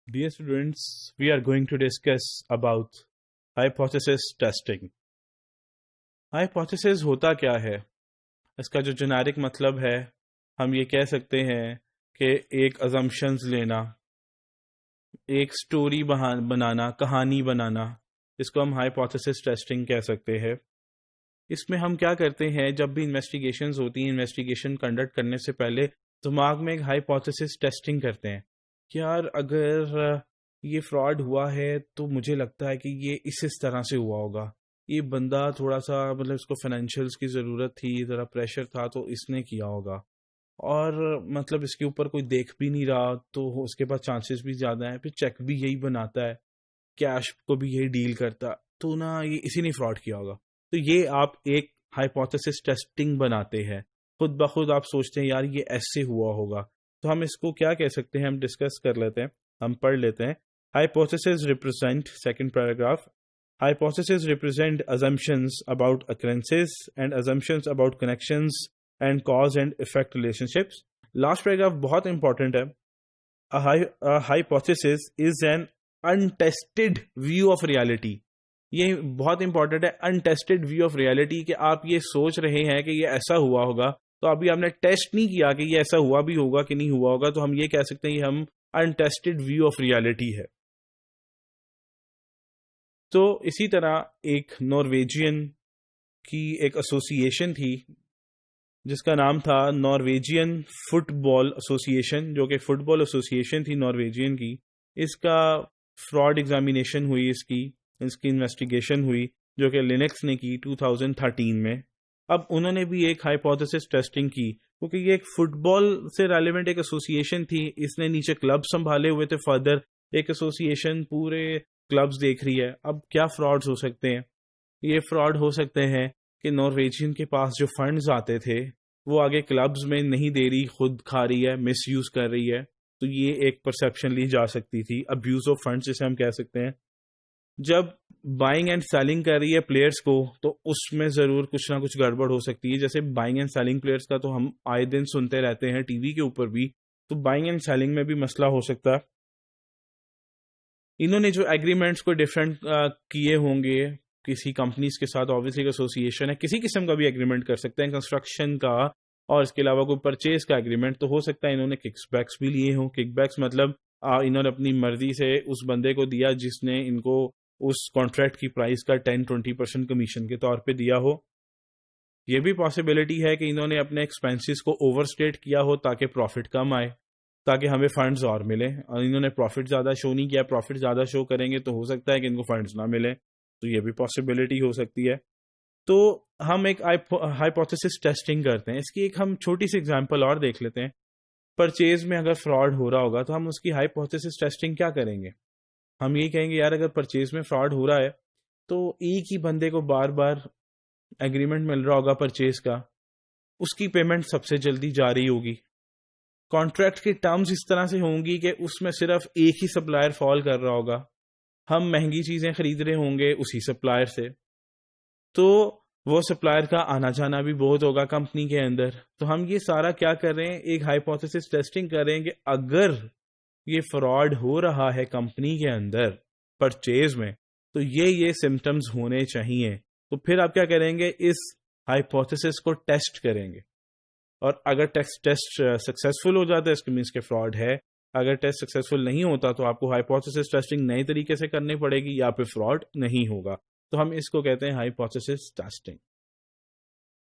Dear students, we are going to discuss about hypothesis testing. Hypothesis होता क्या है? इसका जो जेनेरिक मतलब है, हम ये कह सकते हैं कि एक assumptions लेना, एक स्टोरी बनाना, कहानी बनाना, इसको हम hypothesis testing कह सकते हैं. इसमें हम क्या करते हैं, जब भी इन्वेस्टिगेशंस होती हैं, इन्वेस्टिगेशन कंडक्ट करने से पहले दिमाग में एक हाइपोथेसिस टेस्टिंग करते हैं कि यार अगर ये फ्रॉड हुआ है तो मुझे लगता है कि ये इस तरह से हुआ होगा. ये बंदा थोड़ा सा मतलब इसको फाइनेंशियल्स की ज़रूरत थी, ज़रा प्रेशर था तो इसने किया होगा, और मतलब इसके ऊपर कोई देख भी नहीं रहा तो उसके पास चांसेस भी ज़्यादा हैं. फिर चेक भी यही बनाता है, कैश को भी यही डील करता, तो ना ये इसी ने फ्रॉड किया होगा. तो ये आप एक हाइपोथेसिस टेस्टिंग बनाते हैं, खुद ब खुद आप सोचते हैं यार ये ऐसे हुआ होगा. तो हम इसको क्या कह सकते हैं, हम डिस्कस कर लेते हैं, हम पढ़ लेते हैं. Hypothesis represent, second paragraph, hypothesis represent assumptions about occurrences and assumptions about connections and cause and effect relationships. Last paragraph बहुत इंपॉर्टेंट है. A hypothesis is an untested view of reality. ये बहुत इंपॉर्टेंट है, अनटेस्टेड व्यू ऑफ रियलिटी, कि आप ये सोच रहे हैं कि ये ऐसा हुआ होगा, तो अभी आपने टेस्ट नहीं किया कि ये ऐसा हुआ भी होगा कि नहीं हुआ होगा, तो हम ये कह सकते हैं कि हम अनटेस्टेड व्यू ऑफ रियलिटी है. तो इसी तरह एक नॉर्वेजियन की एक एसोसिएशन थी जिसका नाम था नॉर्वेजियन फुटबॉल एसोसिएशन, जो कि फुटबॉल एसोसिएशन थी नॉर्वेजियन की. इसका फ्रॉड एग्जामिनेशन हुई, इसकी इन्वेस्टिगेशन हुई, जो कि लिनक्स ने की 2013 में. अब उन्होंने भी एक हाइपोथेसिस टेस्टिंग की, क्योंकि ये एक फुटबॉल से रेलेवेंट एक एसोसिएशन थी. इसने नीचे क्लब संभाले हुए थे, फर्दर एक एसोसिएशन पूरे क्लब्स देख रही है. अब क्या फ्रॉड्स हो सकते हैं? ये फ्रॉड हो सकते हैं कि नॉर्वेजियन के पास जो फंड्स आते थे वो आगे क्लब्स में नहीं दे रही, खुद खा रही है, मिसयूज कर रही है. तो ये एक परसेप्शन ली जा सकती थी, अब्यूज ऑफ फंड्स जिसे हम कह सकते हैं. जब बाइंग एंड सेलिंग कर रही है प्लेयर्स को, तो उसमें ज़रूर कुछ ना कुछ गड़बड़ हो सकती है. जैसे बाइंग एंड सेलिंग प्लेयर्स का तो हम आए दिन सुनते रहते हैं टीवी के ऊपर भी, तो बाइंग एंड सेलिंग में भी मसला हो सकता है. इन्होंने जो एग्रीमेंट्स को डिफरेंट किए होंगे किसी कंपनीज के साथ, ऑब्वियसली एसोसिएशन है, किसी किस्म का भी एग्रीमेंट कर सकते हैं, कंस्ट्रक्शन का और इसके अलावा कोई परचेज का एग्रीमेंट. तो हो सकता है इन्होंने किकबैक्स भी लिए हों. किकबैक्स मतलब इन्होंने अपनी मर्जी से उस बंदे को दिया जिसने इनको उस कॉन्ट्रैक्ट की प्राइस का 10-20% कमीशन के तौर पे दिया हो. ये भी पॉसिबिलिटी है कि इन्होंने अपने एक्सपेंसेस को ओवरस्टेट किया हो ताकि प्रॉफिट कम आए, ताकि हमें फंड्स और मिले, और इन्होंने प्रॉफिट ज़्यादा शो नहीं किया. प्रॉफिट ज़्यादा शो करेंगे तो हो सकता है कि इनको फंड्स ना मिले, तो ये भी पॉसिबिलिटी हो सकती है. तो हम एक हाइपोथेसिस टेस्टिंग करते हैं. इसकी एक हम छोटी सी एग्जांपल और देख लेते हैं. परचेज में अगर फ्रॉड हो रहा होगा तो हम उसकी हाइपोथेसिस टेस्टिंग क्या करेंगे? हम ये कहेंगे यार अगर परचेज में फ्रॉड हो रहा है तो एक ही बंदे को बार बार एग्रीमेंट मिल रहा होगा परचेज का, उसकी पेमेंट सबसे जल्दी जा रही होगी, कॉन्ट्रैक्ट की टर्म्स इस तरह से होंगी कि उसमें सिर्फ एक ही सप्लायर फॉल कर रहा होगा, हम महंगी चीज़ें खरीद रहे होंगे उसी सप्लायर से, तो वो सप्लायर का आना जाना भी बहुत होगा कंपनी के अंदर. तो हम ये सारा क्या कर रहे हैं, एक हाइपोथेसिस टेस्टिंग कर रहे हैं कि अगर ये फ्रॉड हो रहा है कंपनी के अंदर परचेज में, तो ये सिम्टम्स होने चाहिए. तो फिर आप क्या करेंगे, इस हाइपोथेसिस को टेस्ट करेंगे, और अगर टेस्ट सक्सेसफुल हो जाता है इसके मीन्स के फ्रॉड है. अगर टेस्ट सक्सेसफुल नहीं होता तो आपको हाइपोथेसिस टेस्टिंग नई तरीके से करनी पड़ेगी, या फिर फ्रॉड नहीं होगा. तो हम इसको कहते हैं हाइपोथेसिस टेस्टिंग.